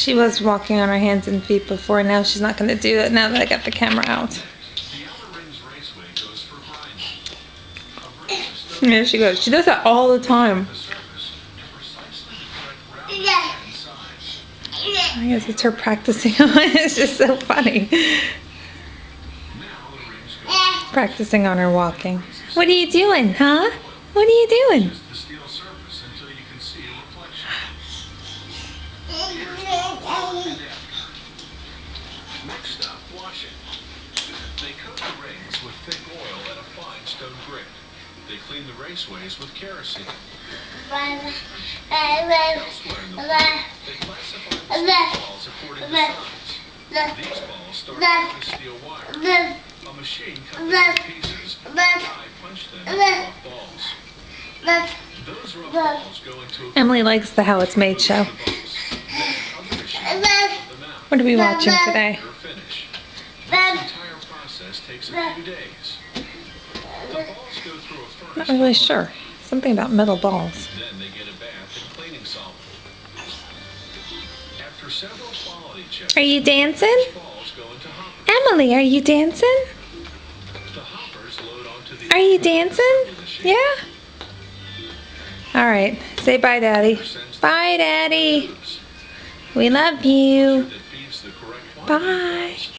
She was walking on her hands and feet before. Now she's not going to do it now that I got the camera out. There she goes. She does that all the time. I guess it's her practicing. It's just so funny. Practicing on her walking. What are you doing, huh? What are you doing? Next up, washing. They coat the rings with thick oil and a fine stone grit. They clean the raceways with kerosene. Elsewhere in the plant, they classify the balls according to size. These balls start out with steel wire. A machine cuts them to pieces. I punch them into rough balls. Those rough balls go into a Emily likes the How It's Made show. What are we watching today? This entire process takes a few days. The balls go through a furnace. Not really sure. Something about metal balls. Then they get a bath in cleaning solvent. After several quality checks, Are you dancing? balls go into hoppers. Emily, are you dancing? The hoppers load onto the Are you dancing? Yeah? Alright. Say bye, Daddy. Bye, Daddy. We love you. that feeds the correct quantity of Bye. balls.